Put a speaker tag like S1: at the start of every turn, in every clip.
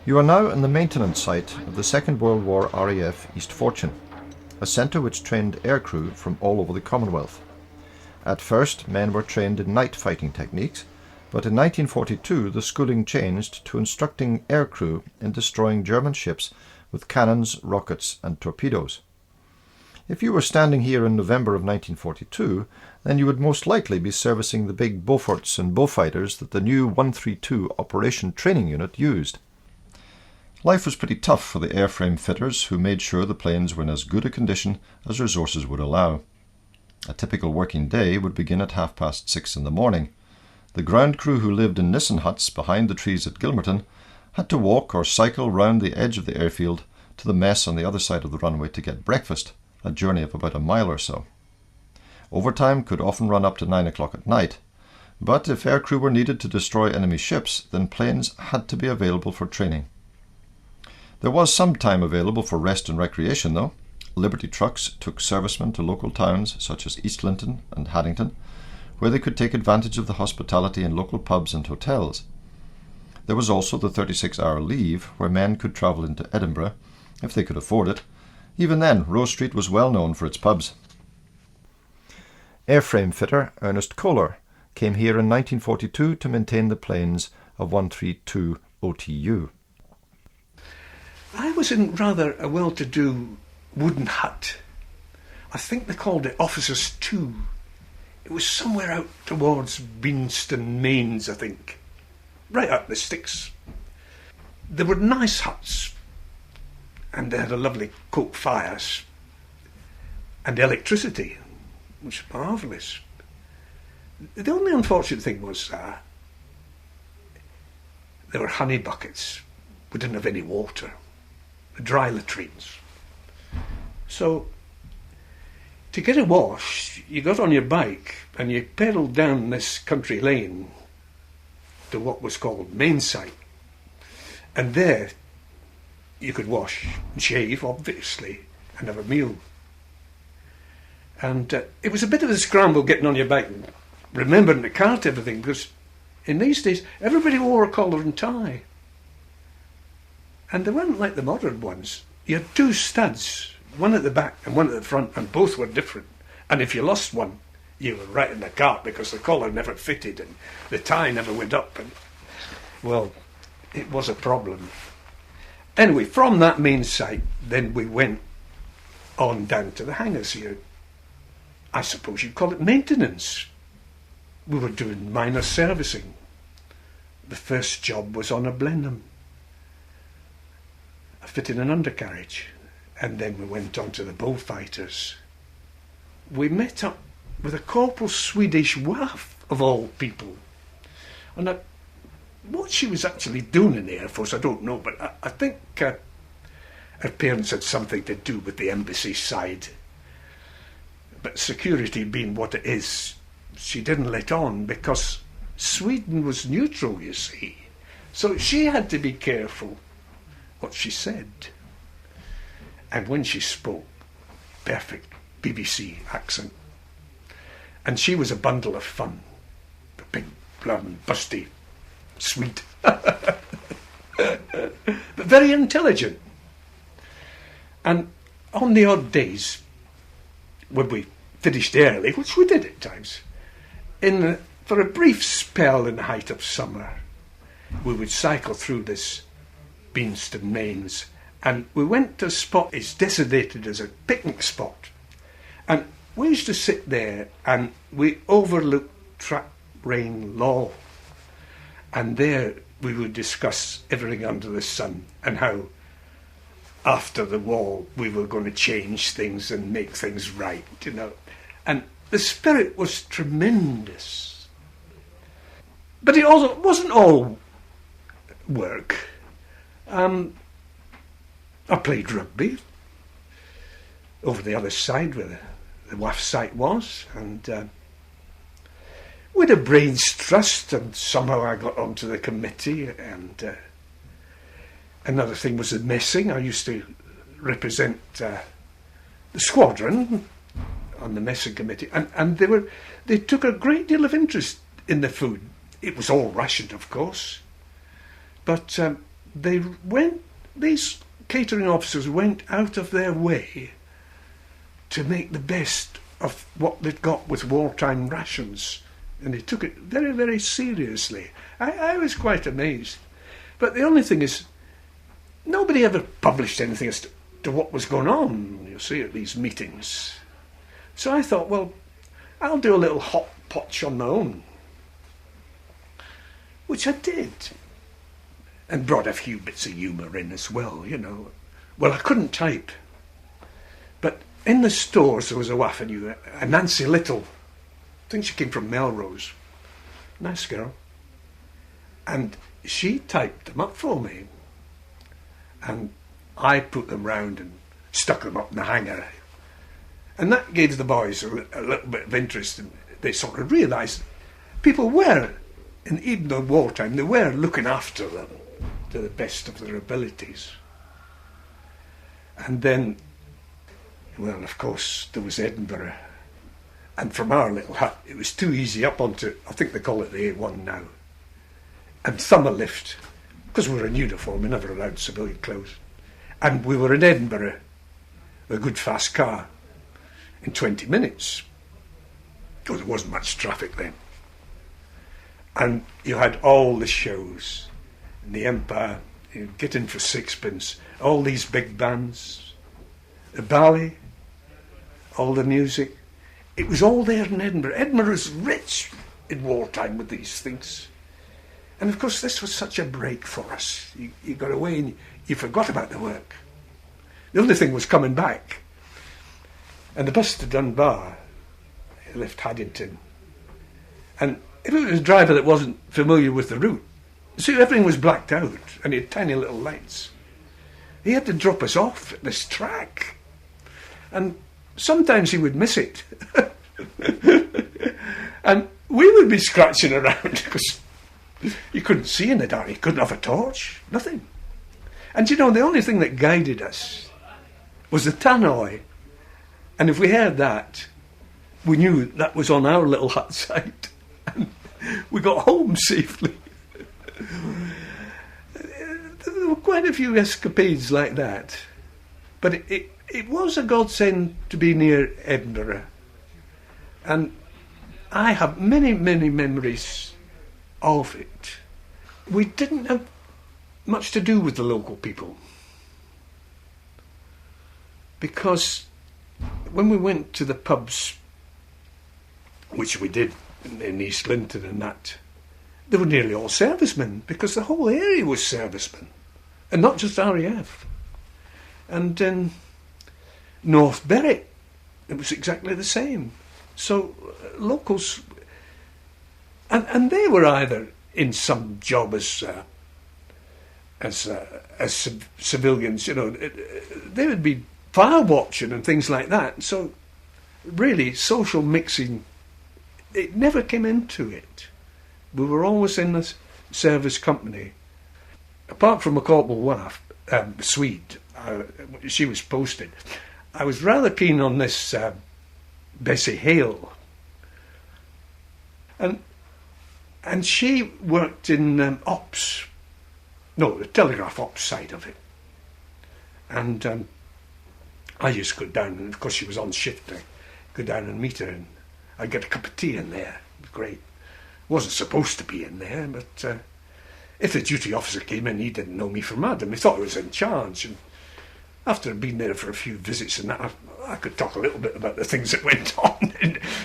S1: You are now in the maintenance site of the Second World War RAF East Fortune, a centre which trained aircrew from all over the Commonwealth. At first, men were trained in night fighting techniques, but in 1942 the schooling changed to instructing aircrew in destroying German ships with cannons, rockets and torpedoes. If you were standing here in November of 1942, then you would most likely be servicing the big Beauforts and Beaufighters that the new 132 Operation Training Unit used. Life was pretty tough for the airframe fitters who made sure the planes were in as good a condition as resources would allow. A typical working day would begin at 6:30 in the morning. The ground crew who lived in Nissen huts behind the trees at Gilmerton had to walk or cycle round the edge of the airfield to the mess on the other side of the runway to get breakfast, a journey of about a mile or so. Overtime could often run up to 9 o'clock at night, but if aircrew were needed to destroy enemy ships, then planes had to be available for training. There was some time available for rest and recreation though. Liberty trucks took servicemen to local towns such as East Linton and Haddington, where they could take advantage of the hospitality in local pubs and hotels. There was also the 36-hour leave, where men could travel into Edinburgh, if they could afford it. Even then, Rose Street was well known for its pubs. Airframe fitter Earnest Collier came here in 1942 to maintain the planes of 132 OTU.
S2: I was in rather a well-to-do wooden hut. I think they called it Officers' 2. It was somewhere out towards Beanston Mains, I think. Right up the sticks. There were nice huts, and they had a lovely coke fires, and electricity, which was marvellous. The only unfortunate thing was there were honey buckets. We didn't have any water. Dry latrines. So, to get a wash, you got on your bike and you pedalled down this country lane to what was called Mainside. And there you could wash and shave, obviously, and have a meal. And it was a bit of a scramble getting on your bike and remembering to cart everything, because in these days everybody wore a collar and tie. And they weren't like the modern ones. You had two studs, one at the back and one at the front, and both were different. And if you lost one, you were right in the cart, because the collar never fitted and the tie never went up. And, well, it was a problem. Anyway, from that main site, then we went on down to the hangars here. I suppose you'd call it maintenance. We were doing minor servicing. The first job was on a Blenheim, fitting an undercarriage, and then we went on to the bullfighters. We met up with a Corporal Swedish WAF, of all people. And what she was actually doing in the Air Force, I don't know, but I think her parents had something to do with the embassy side. But security being what it is, she didn't let on, because Sweden was neutral, you see. So she had to be careful what she said. And when she spoke, perfect BBC accent. And she was a bundle of fun. A big, blurring, busty Swede. But very intelligent. And on the odd days, when we finished early, which we did at times, for a brief spell in the height of summer, we would cycle through this Beanston Mains, and we went to a spot is designated as a picnic spot, and we used to sit there and we overlooked Trap Rain Law, and there we would discuss everything under the sun and how after the war we were going to change things and make things right, you know. And the spirit was tremendous, but it also wasn't all work. I played rugby over the other side where the WAF site was, and with a brains trust, and somehow I got onto the committee. And another thing was the messing. I used to represent the squadron on the messing committee, and they took a great deal of interest in the food. It was all rationed, of course, but these catering officers went out of their way to make the best of what they'd got with wartime rations, and they took it very, very seriously. I was quite amazed. But the only thing is, nobody ever published anything as to what was going on, you see, at these meetings. So I thought, well, I'll do a little hot potch on my own, which I did, and brought a few bits of humour in as well, you know. Well, I couldn't type, but in the stores there was a wife I knew, a Nancy Little. I think she came from Melrose. Nice girl. And she typed them up for me. And I put them round and stuck them up in the hanger. And that gave the boys a little bit of interest, and they sort of realised people were, and even in wartime, they were looking after them to the best of their abilities. And then, well, of course, there was Edinburgh. And from our little hut, it was too easy up onto, I think they call it the A1 now, and thumb a lift, because we were in uniform, we never allowed civilian clothes. And we were in Edinburgh, with a good fast car, in 20 minutes, because there wasn't much traffic then. And you had all the shows, in the Empire, you'd get in for sixpence, all these big bands, the ballet, all the music. It was all there in Edinburgh. Edinburgh was rich in wartime with these things. And of course this was such a break for us. You got away and you forgot about the work. The only thing was coming back. And the bus to Dunbar, it left Haddington. And if it was a driver that wasn't familiar with the route, see, everything was blacked out and he had tiny little lights. He had to drop us off at this track. And sometimes he would miss it. And we would be scratching around because you couldn't see in the dark. You couldn't have a torch, nothing. And you know, the only thing that guided us was the tannoy. And if we heard that, we knew that was on our little hut site. And we got home safely. There were quite a few escapades like that. But it was a godsend to be near Edinburgh. And I have many, many memories of it. We didn't have much to do with the local people. Because when we went to the pubs, which we did in East Linton and that, they were nearly all servicemen, because the whole area was servicemen, and not just RAF. And in North Berwick, it was exactly the same. So locals, and they were either in some job as civilians, you know, they would be fire watching and things like that. So really, social mixing, it never came into it. We were always in the service company. Apart from a corporal wife, Swede, she was posted. I was rather keen on this Bessie Hale, and she worked in ops, no, the telegraph ops side of it. And I used to go down, and of course she was on shift, I'd go down and meet her, and I'd get a cup of tea in there. It was great. Wasn't supposed to be in there, but if the duty officer came in, he didn't know me from Adam. He thought I was in charge, and after I'd been there for a few visits and that, I could talk a little bit about the things that went on,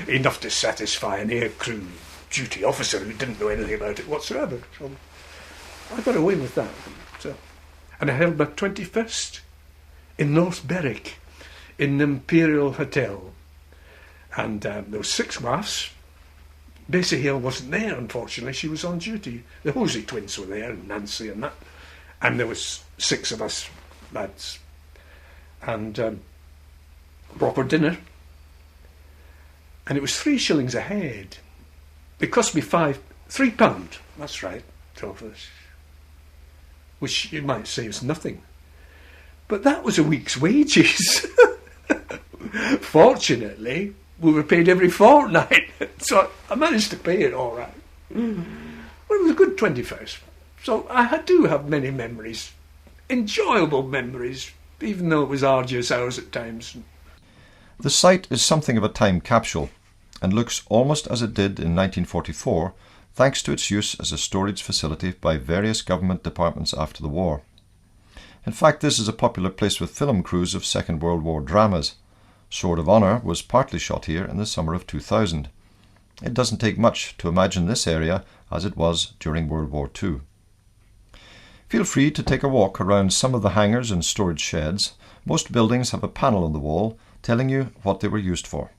S2: enough to satisfy an aircrew duty officer who didn't know anything about it whatsoever. So I got away with that. So, and I held my 21st in North Berwick, in the Imperial Hotel. And there were 6 WAFs. Bessie Hale wasn't there, unfortunately. She was on duty. The Hosey twins were there, and Nancy and that. And there was 6 of us lads. And proper dinner. And it was 3 shillings a head. It cost me £3, that's right, 12 of us. Which you might say is nothing. But that was a week's wages. Fortunately, we were paid every fortnight. So I managed to pay it all right. Well, it was a good 21st. So I do have many memories, enjoyable memories, even though it was arduous hours at times.
S1: The site is something of a time capsule and looks almost as it did in 1944 thanks to its use as a storage facility by various government departments after the war. In fact, this is a popular place with film crews of Second World War dramas. Sword of Honour was partly shot here in the summer of 2000. It doesn't take much to imagine this area as it was during World War II. Feel free to take a walk around some of the hangars and storage sheds. Most buildings have a panel on the wall telling you what they were used for.